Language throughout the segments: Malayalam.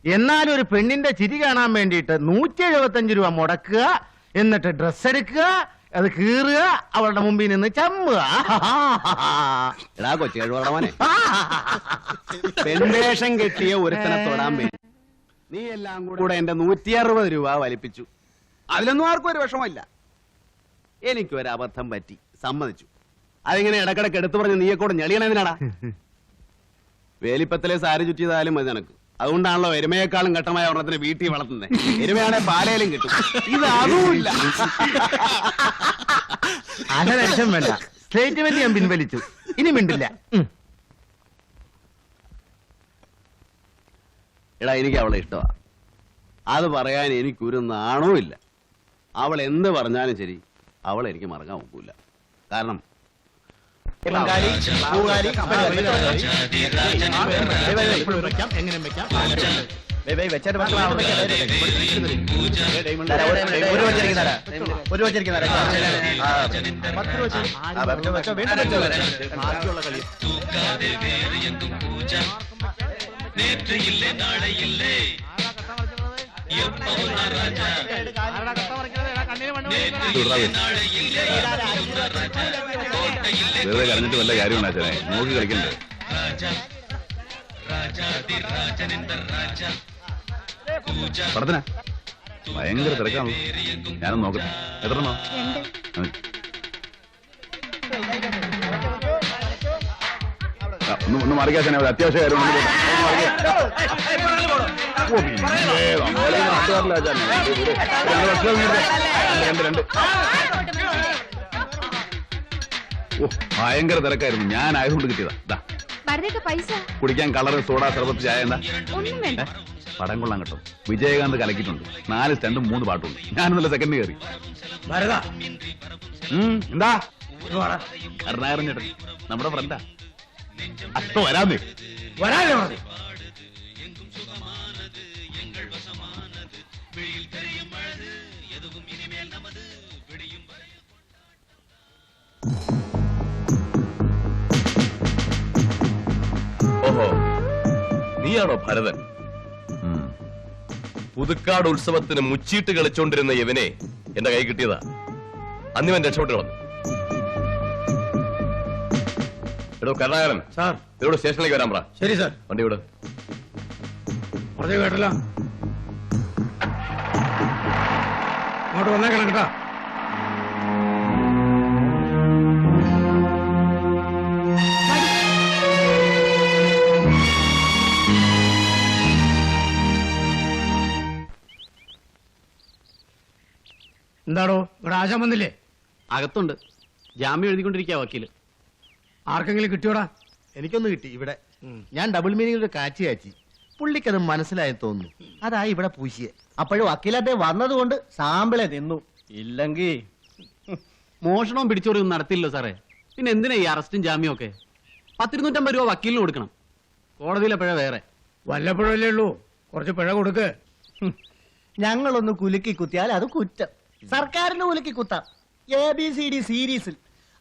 എന്നാലും ഒരു പെണ്ണിന്റെ ചിരി കാണാൻ വേണ്ടിയിട്ട് 175 രൂപ മുടക്കുക, എന്നിട്ട് ഡ്രസ് എടുക്കുക, അത് കീറുക, അവളുടെ മുമ്പിൽ നിന്ന് ചമ്മുക. കൊച്ചു കഴിവടമോനെ, പെൺവേഷം കെട്ടിയ ഒരുത്തനെ തൊടാൻ വേണ്ടി നീ എല്ലാം കൂടെ എന്റെ 160 രൂപ വലിപ്പിച്ചു. അതിലൊന്നും ആർക്കും ഒരു വിഷമമില്ല. എനിക്കൊരു അബദ്ധം പറ്റി, സമ്മതിച്ചു. അതിങ്ങനെ ഇടക്കിടക്ക് എടുത്തു പറഞ്ഞ് നീയെ കൂടെ ഞെളിയണെന്തിനാടാ? വേലിപ്പത്തിലെ സാരി ചുറ്റിയതായാലും മതി നിനക്ക്. അതുകൊണ്ടാണല്ലോ എരുമയെക്കാളും ഘട്ടമായ ഒരെണ്ണത്തിന് വീട്ടിൽ വളർത്തുന്നത്. എരുമയാണെ പാലയിലും കിട്ടും, ഇത് അതുമില്ല. അനലക്ഷം വേണ്ട, സ്റ്റേറ്റ്മെന്റ് ഞാൻ പിൻവലിച്ചു, ഇനി മിണ്ടില്ല. എടാ, എനിക്ക് അവളെ ഇഷ്ടമാ. അത് പറയാൻ എനിക്കൊരു നാണവും ഇല്ല. അവൾ എന്ത് പറഞ്ഞാലും ശരി, അവളെ എനിക്ക് മറക്കാൻ ഒക്കില്ല. കാരണം വെറുതെ കളഞ്ഞിട്ട് വല്ല കാര്യമാണ് അച്ഛനെ, നോക്കി കളിക്കണ്ടേ? പടത്തിനാ ഭയങ്കര തിരക്കാണല്ലോ. ഞാനൊന്ന് നോക്കട്ടെ. എത്രണ്ണോ? ഒന്ന് മറിക്കാശനെ, ഒരു അത്യാവശ്യ കാര്യം. ഭയങ്കര തിരക്കായിരുന്നു, ഞാൻ ആയതുകൊണ്ട് കിട്ടിയതാ. കുടിക്കാൻ കളറ്, സോഡ, സർബത്ത്, ചായ എന്താ? പടം കൊള്ളാൻ കേട്ടോ. വിജയകാന്ത് കലക്കിയിട്ടുണ്ട്. 4 സ്റ്റണ്ടും 3 പാട്ടുണ്ട്. ഞാനൊന്നല്ല സെക്കൻഡ് കയറി. എന്താ കരുണാകരൻ ചേട്ടൻ നമ്മുടെ ഫ്രണ്ടാ. അപ്പൊ വരാന്നേ. ഓഹോ, നീയാണോ ഭരതൻ? പുതുക്കാട് ഉത്സവത്തിന് മുച്ചീട്ട് കളിച്ചോണ്ടിരുന്ന ഇവനെ എന്റെ കൈ കിട്ടിയതാ. അന്നിവൻ രക്ഷപ്പെട്ടു വന്നു. എടോ കരുണാകരൻ സാർ, ഇവരോട് സ്റ്റേഷനിലേക്ക് വരാൻ പറ. ശരി സാർ. വണ്ടി വിട്. പറഞ്ഞു കേട്ടല്ലോ, അങ്ങോട്ട് വന്നേക്കണം കേട്ടോ. എന്താടോ ഇവിടെ ആശാൻ വന്നില്ലേ? അകത്തുണ്ട്, ജാമ്യം എഴുതിക്കൊണ്ടിരിക്കുക വക്കീല്. ആർക്കെങ്കിലും കിട്ടിയോടാ? എനിക്കൊന്ന് കിട്ടി ഇവിടെ. ഞാൻ ഡബിൾ മീനിങ്ങിലൊരു കാച്ചി കാച്ചി. പുള്ളിക്കത് മനസ്സിലായി തോന്നുന്നു, അതായി ഇവിടെ പൂശിയെ. അപ്പോഴും വക്കീലത്തെ വന്നതുകൊണ്ട് സാമ്പിളെ തിന്നു. ഇല്ലെങ്കിൽ മോഷണവും പിടിച്ചോറിയും നടത്തില്ലോ സാറേ. പിന്നെ എന്തിനാ ഈ അറസ്റ്റും ജാമ്യം ഒക്കെ? 250 രൂപ വക്കീലിന് കൊടുക്കണം. കോടതിയിലെ പിഴ വേറെ. വല്ലപ്പോഴല്ലേ ഉള്ളൂ, കുറച്ച് പിഴ കൊടുക്ക്. ഞങ്ങളൊന്ന് കുലുക്കി കുത്തിയാൽ അത് കുറ്റം. സർക്കാരിന് കുലുക്കി കുത്താം. ABCD സീരീസിൽ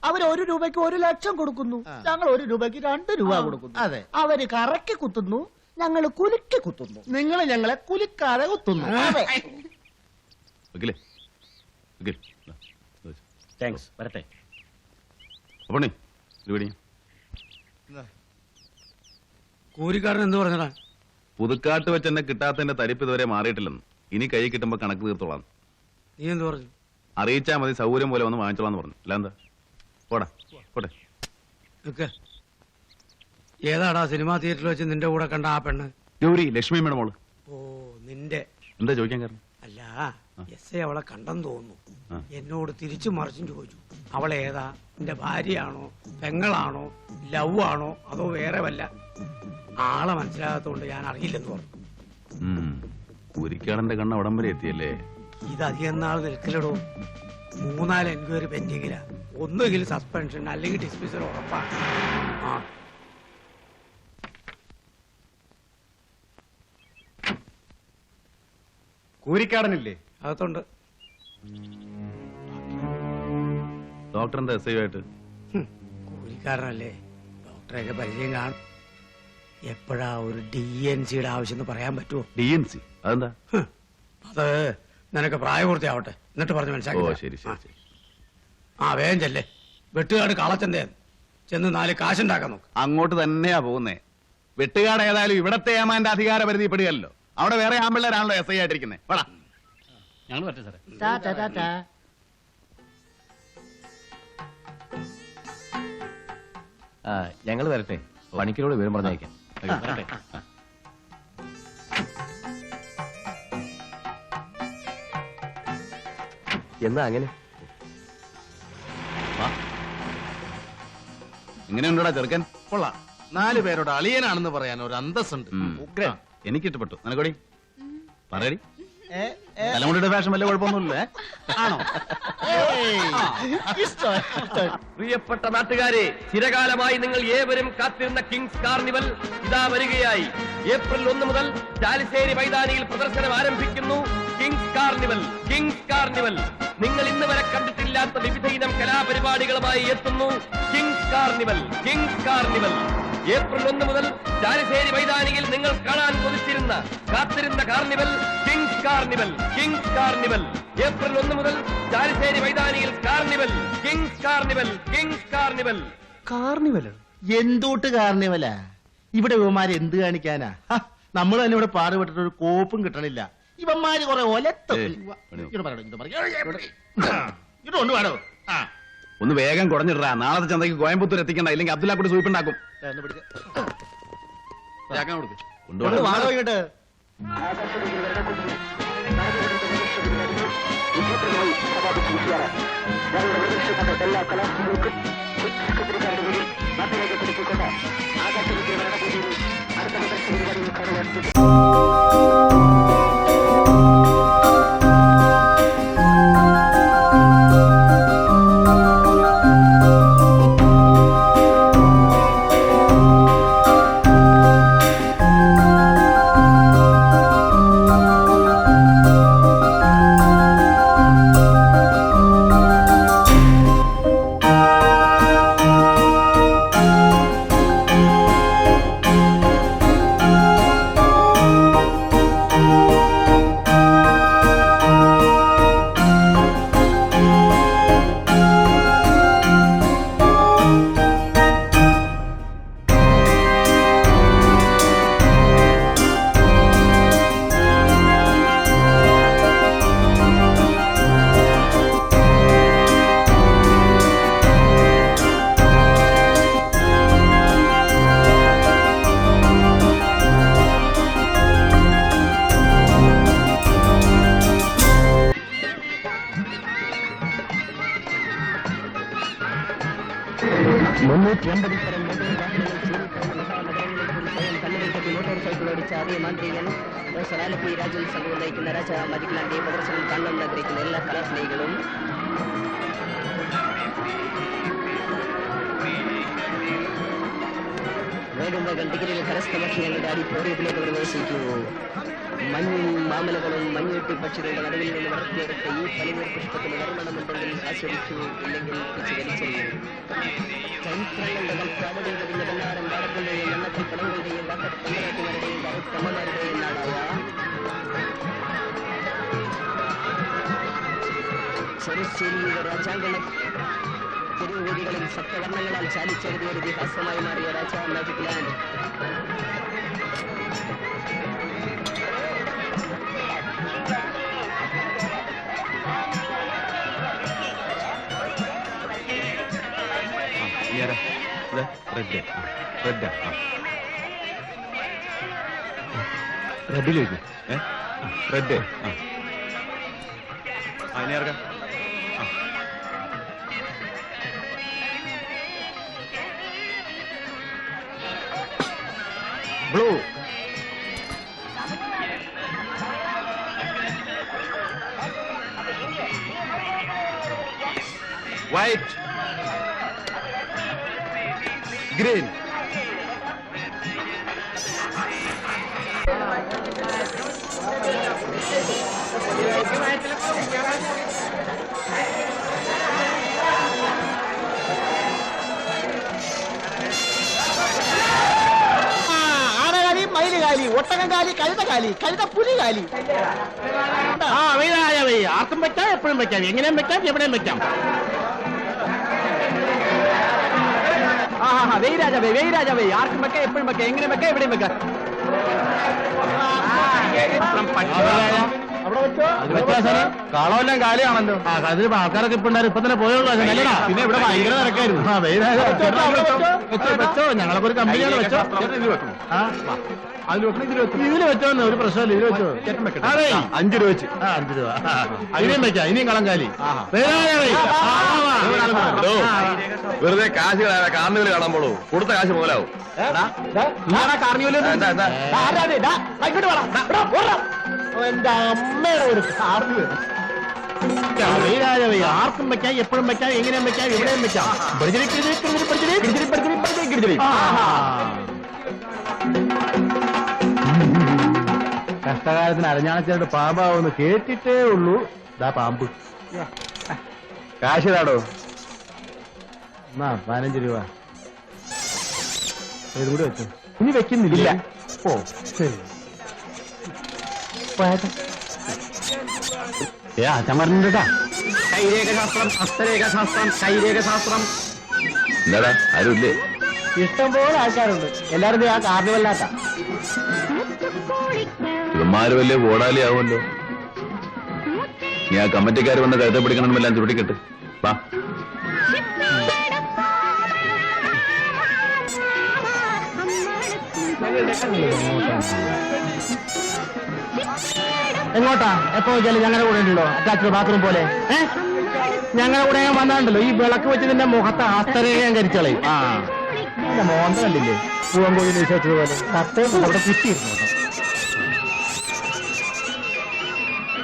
അവർ 1 രൂപയ്ക്ക് 1 ലക്ഷം കൊടുക്കുന്നു, ഞങ്ങൾ 1 രൂപയ്ക്ക് 2 രൂപ കൊടുക്കുന്നു. അതെ, അവര് കറക്കി കുത്തുന്നു, ഞങ്ങൾ കുലുക്കി കുത്തുന്നു. നിങ്ങൾ ഞങ്ങളെ കുലുക്കാതെ കുത്തുന്നു. താങ്ക്സ്, വരട്ടെ. കൂലിക്കാരൻ എന്ത് പറഞ്ഞടാ? പുതുക്കാട്ട് വെച്ച് എന്നെ കിട്ടാത്തതിന്റെ തരിപ്പ് ഇതുവരെ മാറിയിട്ടില്ലെന്ന്. ഇനി കൈ കിട്ടുമ്പോ കണക്ക് തീർത്തോളാം. നീ എന്ത് പറഞ്ഞു? അറിയിച്ചാൽ മതി, സൗകര്യം പോലെ വന്ന് വാങ്ങിച്ചോളാന്ന് പറഞ്ഞു. അല്ല എന്താ? പോടാ പോട്ടെ. ഏതാടാ സിനിമാ തിയേറ്ററിൽ വെച്ച് നിന്റെ കൂടെ കണ്ട ആ പെണ്ണ്? ഗൗരി, ലക്ഷ്മിയമ്മയുടെ മോള്. ഓ, നിന്റെ. എന്താ ചോദിക്കാൻ കാരണം? അല്ല, എസ് ഐ അവളെ കണ്ടെന്ന് തോന്നുന്നു. എന്നോട് തിരിച്ചു മറിച്ചും ചോദിച്ചു, അവളേതാ? നിന്റെ ഭാര്യയാണോ, പെങ്ങളാണോ, ലവ് ആണോ, അതോ വേറെ വല്ല? ആളെ മനസ്സിലാകാത്തോണ്ട് ഞാൻ അറിയില്ലെന്ന് പറഞ്ഞു. കുരിക്കാടന്റെ കണ്ണ് അവിടം വരെ എത്തിയല്ലേ? ഇത് അധികം നാൾ നിൽക്കലടോ. 3-4 എൻക്വയറി പെൻഡിങ്ങില. ഒന്നുകിൽ സസ്പെൻഷൻ അല്ലെങ്കിൽ ഡിസ്മിസൽ ഉറപ്പാണ്. കൂരിക്കാടനില്ലേ? അകത്തുണ്ട്. ഡോക്ടറിന്റെ SI ആയിട്ട്? കൂലിക്കാരനല്ലേ, ഡോക്ടറെയൊക്കെ പരിചയം കാണും. എപ്പോഴാ ഒരു DNCയുടെ ആവശ്യം എന്ന് പറയാൻ പറ്റുമോ? DNC അതെന്താ? അത് നിനക്ക് പ്രായപൂർത്തിയാവട്ടെ എന്നിട്ട് പറഞ്ഞു ഓ മനസ്സിലാക്കി. ശരി ശരി ശരി. ആ വേഗം ചെല്ലേ. വെട്ടുകാട് കളച്ചന്റെ ചെന്ന് 4 കാശുണ്ടാക്കാൻ നോക്ക്. അങ്ങോട്ട് തന്നെയാ പോകുന്നേ. വെട്ടുകാട് ഏതായാലും ഇവിടത്തെ ഏമാന്റെ അധികാര പരിധി പെടുകയല്ലോ. അവിടെ വേറെ ആമ്പിള്ളേരാണല്ലോ SI ആയിട്ടിരിക്കുന്നത്. വേടാ ഞങ്ങൾ പറ്റേ സാറേ. ടാ, ടാ, ടാ, ടാ. ഞങ്ങൾ വരട്ടെ. പണിക്കരോട് വിവരം പറഞ്ഞേക്കാം. വരട്ടെ. എന്താ അങ്ങനെ? ഇങ്ങനെയുണ്ടോടാ ചെറുക്കൻ? കൊള്ളാം. 4 പേരോട് അളിയനാണെന്ന് പറയാൻ ഒരു അന്തസ്സുണ്ട്. ഉഗ്രൻ. എനിക്ക് ഇഷ്ടപ്പെട്ടു. നിനക്കോടി പറയടി. ഏ, ഏ, തലമുടിയുടെ ഫാഷൻ വല്ല കുഴപ്പമൊന്നുമില്ലേ? ആണോ? ഇഷ്ടം, ഇഷ്ടം. പ്രിയപ്പെട്ട നാട്ടുകാരെ, ചിരകാലമായി നിങ്ങൾ ഏവരും കാത്തിരുന്ന കിങ്സ് കാർണിവൽ ഇതാ വരികയായി. ഏപ്രിൽ 1 മുതൽ ചാലിശ്ശേരി മൈതാനിയിൽ പ്രദർശനം ആരംഭിക്കുന്നു. Kings Carnival, Kings Carnival. നിങ്ങൾ ഇന്ന് വരെ കണ്ടിട്ടില്ലാത്ത വിവിധ ഇനം കലാപരിപാടികളുമായി എത്തുന്നു Kings Carnival, Kings Carnival. April 1 മുതൽ ചാലിശ്ശേരി മൈതാനിയിൽ നിങ്ങൾ കാണാൻ കൊതിച്ചിരുന്ന കാത്തിരുന്ന carnival Kings Carnival, Kings Carnival. April 1 മുതൽ ചാലിശ്ശേരി മൈതാനിയിൽ carnival, Kings Carnival, Kings Carnival. കാർണിവലോ? എന്തോട്ട് കാർണിവലാ? ഇവിടെ ഇവന്മാര് എന്ത് കാണിക്കാനാ? നമ്മൾ തന്നെ ഇവിടെ പാടുപെട്ടിട്ട് ഒരു കോപ്പും കിട്ടണില്ല. ഇവന്മാര് കുറെ ഒലത്തും. ഏയ്, പണി ഇങ്ങോട്ട് കൊണ്ടുപാടോ. ഒന്ന് വേഗം കുറഞ്ഞിട്ടാ. നാളത്തെ ചന്തയ്ക്ക് കോയമ്പത്തൂർ എത്തിക്കണ്ട, ഇല്ലെങ്കിൽ അബ്ദുല്ലാക്കൂടി സൂയിപ്പുണ്ടാക്കും. കൊണ്ടുപോകാം. വാടോ ഇങ്ങോട്ട്. രാജ്യോത്സവം നയിക്കുന്ന രാജ മതിക്കലാന്റെ പ്രദർശനം കാണണം ആഗ്രഹിക്കുന്ന എല്ലാ കലാസ്നേഹികളും വേഗം വേഗം ടിക്കറ്റിൽ കരസ്ഥമാക്കി ഞങ്ങളുടെ അടിപ്പോറിയത്തിലേക്ക് പ്രവേശിക്കൂ. മഞ്ഞും മാമലകളും മഞ്ഞുട്ടി പക്ഷികളുടെ നടുവിൽ നിന്ന് വളർത്തിയെടുത്ത ഈ പനിനീർ പുഷ്പത്തിന് നറുമണമുണ്ടെങ്കിൽ ആസ്വദിക്കൂ, ഇല്ലെങ്കിൽ വലിച്ചെറിയൂ. ചരിത്രങ്ങളുടെ കൽപ്പാവടിയുടെ പിന്നതെല്ലാരും ഭാരതത്തിന്റെയും എണ്ണത്തിൽ പടങ്ങളുടെയും വാക്കത്തമ്മരത്തിമാരുടെയും കറുത്തമ്മമാരുടെയും നാടായ ചെറുശ്ശേരിയുടെ രാജാങ്കണ തെരുവുകളിൽ സപ്തവർണ്ണങ്ങളാൽ ചാലിച്ചെഴുതിയ ഒരു ഇതിഹാസമായി മാറിയ രാജ മാജിക് ലാൻഡ്. റെഡിലേക്ക് റെഡ് അതിനെ ബ്ലൂ വൈറ്റ് ഗ്രീൻ ഒട്ടകം കാലി, കഴുത കാലി, കഴുത പുലി കാലി. ആ വെയിലായവേ, ആർക്കും വെക്കാം, എപ്പോഴും വെക്കാം, എങ്ങനെയും വെക്കാം, എവിടെയും വെക്കാം. രാജാവേ ആർക്കും വെക്കാം, എപ്പോഴും വെക്കാം, എങ്ങനെ വെക്കാം, എവിടെയും വെക്കാം. അവിടെ വെച്ചോ. കാളമെല്ലാം കാലിയാണല്ലോ. ആ അതിന് ആൾക്കാരൊക്കെ ഇപ്പൊ ഉണ്ടായിരുന്നു, ഇപ്പൊ തന്നെ പോയുള്ളൂ. പിന്നെ ഇവിടെ ഭയങ്കര തിരക്കായിരുന്നു. ആ വെയിലായ വെച്ചോ, ഞങ്ങളൊക്കെ ഒരു കമ്പനിയാണ്. വെച്ചോ, ഇതില് വെച്ചോന്ന് ഒരു പ്രശ്നമില്ല. ഇതിൽ വെച്ചോ. അതെ 5 രൂപ വെച്ച്. 5 രൂപ. ഇനിയും വെക്കാം, ഇനിയും കളം കാലി. വെറുതെ കാശ് കാർണിവൽ കാണാൻ പോളൂ. കൊടുത്ത കാശ് മുതലാവും. എന്റെ അമ്മയുടെ ഒരു കാർണിവൽ. ആർക്കും വെക്കാം, എപ്പോഴും വെക്കാം, എങ്ങനെയും വെക്കാം, എവിടെയും വെക്കാം. കഷ്ടകാലത്തിന് അരഞ്ഞാണച്ചേരുടെ പാമ്പാവെന്ന് കേട്ടിട്ടേ ഉള്ളൂ. ദാ പാമ്പ്. കാശ് താടോ. 15 രൂപ. ഇതും കൂടി വെച്ചു. ഇനി വെക്കുന്നില്ല. ഓ ശരി. അച്ഛൻ പറഞ്ഞിട്ടാ. കൈരേഖശാസ്ത്രം, ഹസ്തരേഖാശാസ്ത്രം, കൈരേഖശാസ്ത്രം. എന്താടാ ആരുമില്ലേ? ഇഷ്ടംപോലെ ആൾക്കാരുണ്ട്. എല്ലാവരും ആ കാർണിവല്ലാത്ത. ഇവന്മാര് വലിയ ഓടാലി ആവുമല്ലോ. നീ ആ കമ്മിറ്റിക്കാർ വന്ന് കരുത്തെ പിടിക്കണമെന്നെല്ലാം ചുരുട്ടിക്കെട്ട്. വാ. എങ്ങോട്ടാ? എപ്പോ വെച്ചാലും ഞങ്ങളുടെ കൂടെ ഉണ്ടല്ലോ, അറ്റാച്ച്ഡ് ബാത്റൂം പോലെ. ഞങ്ങളുടെ കൂടെ ഞാൻ വന്നാണ്ടല്ലോ, ഈ വിളക്ക് വെച്ച് നിന്റെ മുഖത്ത് ഹസ്തരേഖ ഞാൻ കരിച്ചളയും. ആ എന്റെ മോന്ത കണ്ടില്ലേ, പൂവൻ കോഴി വിശ്വസിച്ചതുപോലെ. സത്യം അവിടെ കുത്തിയിരുന്നു.